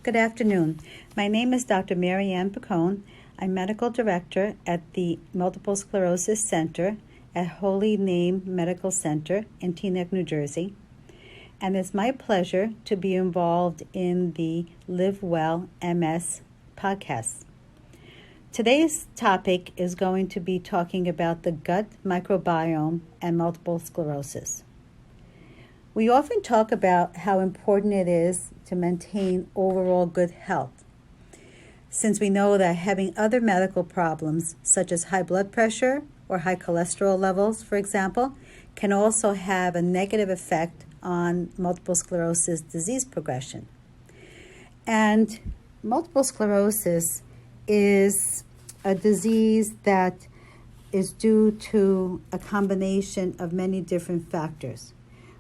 Good afternoon. My name is Dr. Mary Ann Picone. I'm Medical Director at the Multiple Sclerosis Center at Holy Name Medical Center in Teaneck, New Jersey. And it's my pleasure to be involved in the Live Well MS podcast. Today's topic is going to be talking about the gut microbiome and multiple sclerosis. We often talk about how important it is to maintain overall good health, since we know that having other medical problems, such as high blood pressure or high cholesterol levels, for example, can also have a negative effect on multiple sclerosis disease progression. And multiple sclerosis is a disease that is due to a combination of many different factors.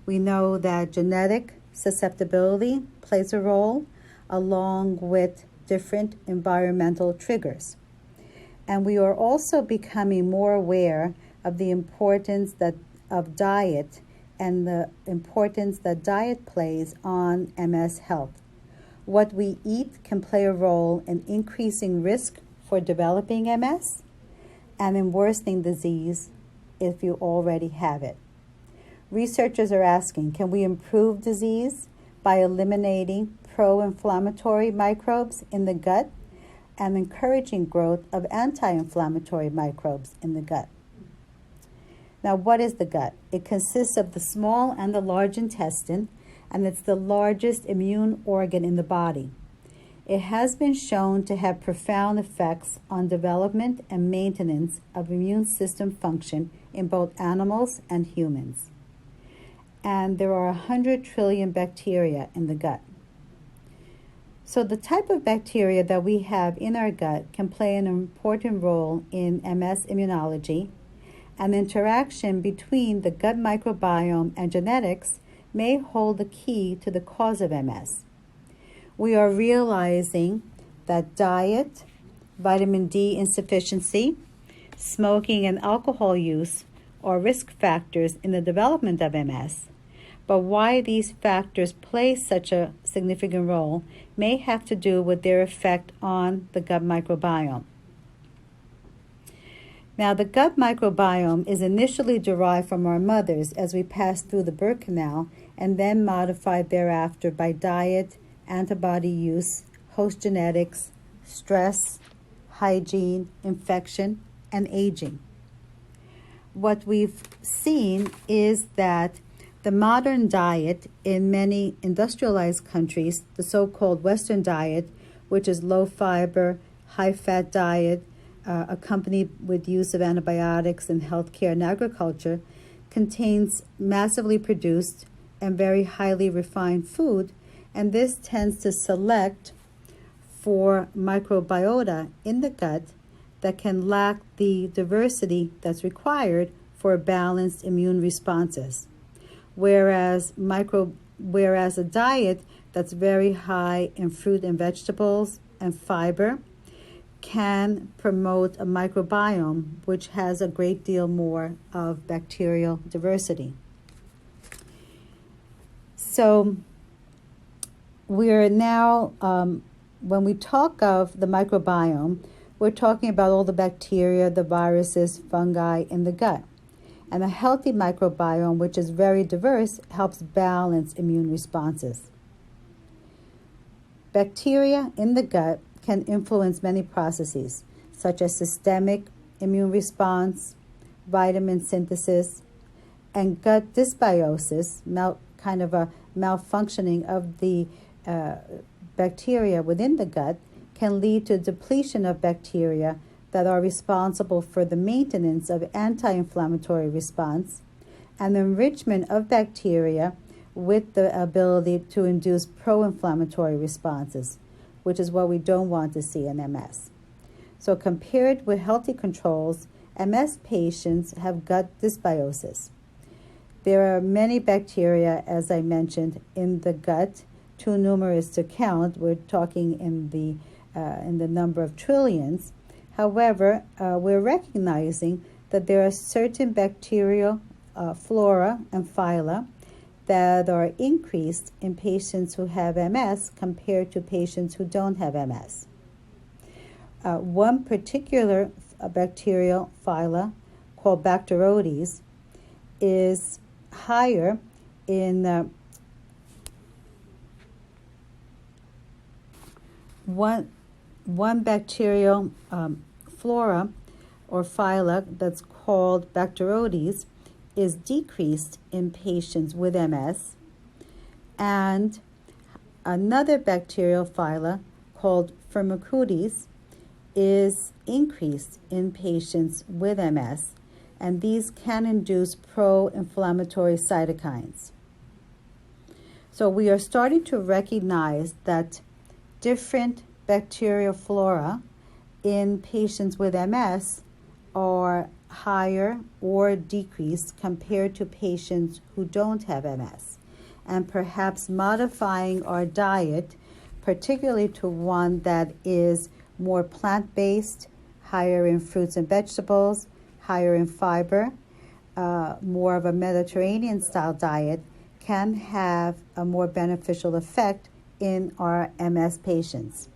We know that genetic susceptibility plays a role, along with different environmental triggers. And we are also becoming more aware of the importance of diet and the importance that diet plays on MS health. What we eat can play a role in increasing risk for developing MS and in worsening disease if you already have it. Researchers are asking, can we improve disease by eliminating pro-inflammatory microbes in the gut and encouraging growth of anti-inflammatory microbes in the gut? Now, what is the gut? It consists of the small and the large intestine, and it's the largest immune organ in the body. It has been shown to have profound effects on development and maintenance of immune system function in both animals and humans. And there are 100 trillion bacteria in the gut. So the type of bacteria that we have in our gut can play an important role in MS immunology, and the interaction between the gut microbiome and genetics may hold the key to the cause of MS. We are realizing that diet, vitamin D insufficiency, smoking and alcohol use are risk factors in the development of MS. But why these factors play such a significant role may have to do with their effect on the gut microbiome. Now, the gut microbiome is initially derived from our mothers as we pass through the birth canal and then modified thereafter by diet, antibody use, host genetics, stress, hygiene, infection, and aging. What we've seen is that the modern diet in many industrialized countries, the so-called Western diet, which is low fiber, high fat diet, accompanied with use of antibiotics in healthcare and agriculture, contains massively produced and very highly refined food, and this tends to select for microbiota in the gut that can lack the diversity that's required for balanced immune responses. Whereas a diet that's very high in fruit and vegetables and fiber can promote a microbiome which has a great deal more of bacterial diversity. So we're now, when we talk of the microbiome, we're talking about all the bacteria, the viruses, fungi in the gut. And a healthy microbiome, which is very diverse, helps balance immune responses. Bacteria in the gut can influence many processes, such as systemic immune response, vitamin synthesis, and gut dysbiosis, kind of a malfunctioning of the bacteria within the gut, can lead to depletion of bacteria that are responsible for the maintenance of anti-inflammatory response and the enrichment of bacteria with the ability to induce pro-inflammatory responses, which is what we don't want to see in MS. So compared with healthy controls, MS patients have gut dysbiosis. There are many bacteria, as I mentioned, in the gut, too numerous to count. We're talking in the number of trillions. However, we're recognizing that there are certain bacterial flora and phyla that are increased in patients who have MS compared to patients who don't have MS. One particular bacterial phyla called Bacteroides is higher in one bacterial flora or phyla that's called Bacteroides is decreased in patients with MS, and another bacterial phyla called Firmicutes is increased in patients with MS, and these can induce pro-inflammatory cytokines. So we are starting to recognize that different bacterial flora in patients with MS are higher or decreased compared to patients who don't have MS, and perhaps modifying our diet, particularly to one that is more plant-based, higher in fruits and vegetables, higher in fiber, more of a Mediterranean-style diet, can have a more beneficial effect in our MS patients.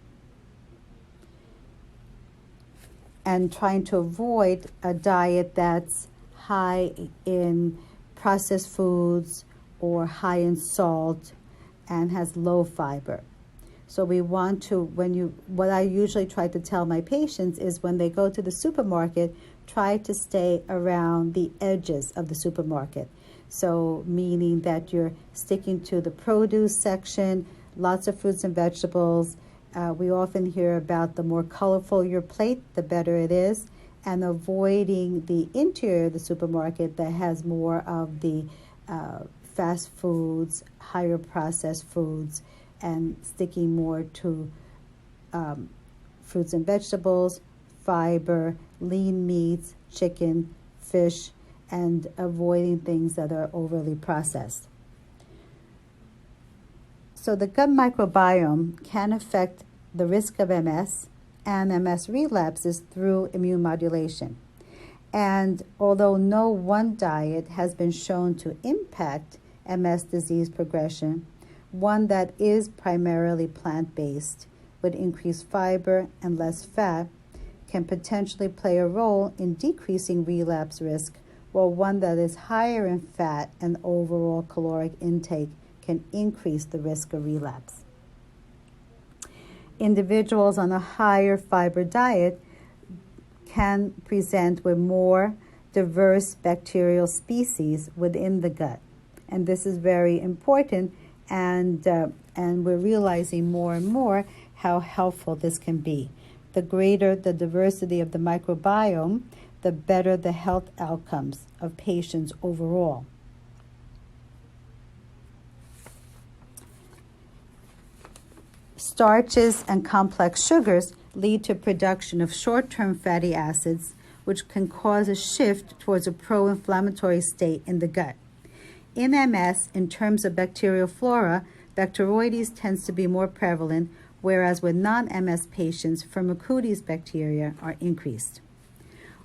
And trying to avoid a diet that's high in processed foods or high in salt and has low fiber. So we want to, what I usually try to tell my patients is when they go to the supermarket, try to stay around the edges of the supermarket. So meaning that you're sticking to the produce section, lots of fruits and vegetables. We often hear about the more colorful your plate, the better it is, and avoiding the interior of the supermarket that has more of the fast foods, higher processed foods, and sticking more to fruits and vegetables, fiber, lean meats, chicken, fish, and avoiding things that are overly processed. So the gut microbiome can affect the risk of MS and MS relapses through immune modulation. And although no one diet has been shown to impact MS disease progression, one that is primarily plant-based with increased fiber and less fat can potentially play a role in decreasing relapse risk, while one that is higher in fat and overall caloric intake can increase the risk of relapse. Individuals on a higher fiber diet can present with more diverse bacterial species within the gut. And this is very important, and we're realizing more and more how helpful this can be. The greater the diversity of the microbiome, the better the health outcomes of patients overall. Starches and complex sugars lead to production of short-term fatty acids, which can cause a shift towards a pro-inflammatory state in the gut. In MS, in terms of bacterial flora, Bacteroides tends to be more prevalent, whereas with non-MS patients, Firmicutes bacteria are increased.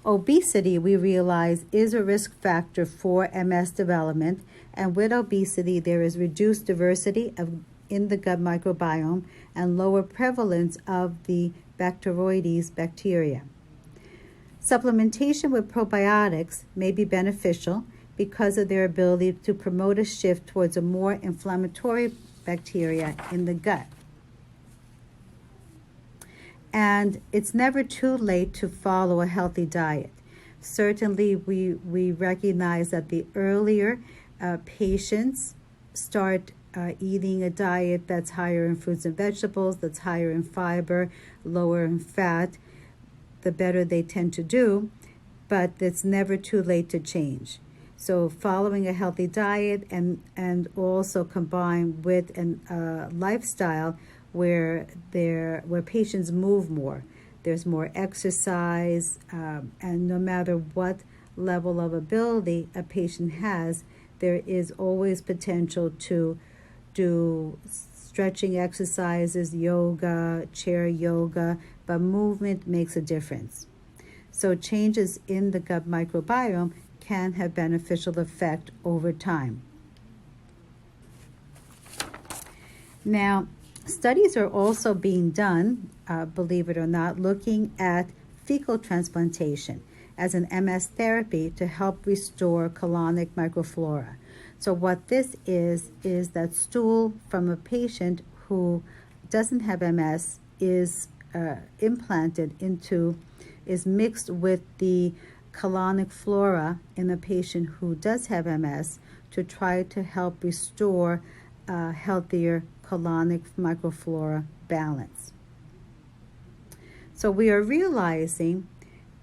Obesity, we realize, is a risk factor for MS development, and with obesity, there is reduced diversity in the gut microbiome and lower prevalence of the Bacteroides bacteria. Supplementation with probiotics may be beneficial because of their ability to promote a shift towards a more inflammatory bacteria in the gut. And it's never too late to follow a healthy diet. Certainly, we recognize that the earlier patients start eating a diet that's higher in fruits and vegetables, that's higher in fiber, lower in fat, the better they tend to do, but it's never too late to change. So following a healthy diet and also combined with a lifestyle where patients move more. There's more exercise, and no matter what level of ability a patient has, there is always potential to do stretching exercises, yoga, chair yoga, but movement makes a difference. So changes in the gut microbiome can have beneficial effect over time. Now, studies are also being done, believe it or not, looking at fecal transplantation as an MS therapy to help restore colonic microflora. So what this is that stool from a patient who doesn't have MS is is mixed with the colonic flora in a patient who does have MS to try to help restore healthier colonic microflora balance. So we are realizing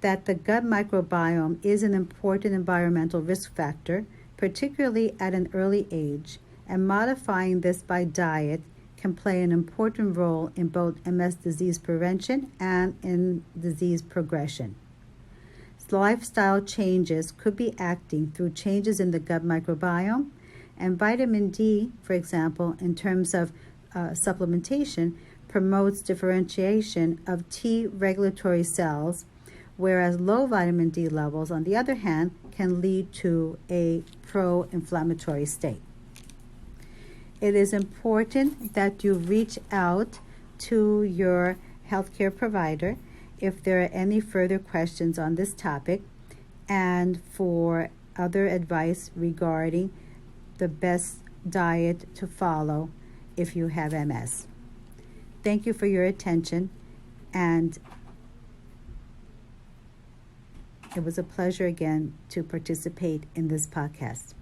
that the gut microbiome is an important environmental risk factor, particularly at an early age, and modifying this by diet can play an important role in both MS disease prevention and in disease progression. Lifestyle changes could be acting through changes in the gut microbiome, and vitamin D, for example, in terms of supplementation, promotes differentiation of T regulatory cells, whereas low vitamin D levels, on the other hand, can lead to a pro-inflammatory state. It is important that you reach out to your healthcare provider if there are any further questions on this topic and for other advice regarding the best diet to follow if you have MS. Thank you for your attention, and it was a pleasure again to participate in this podcast.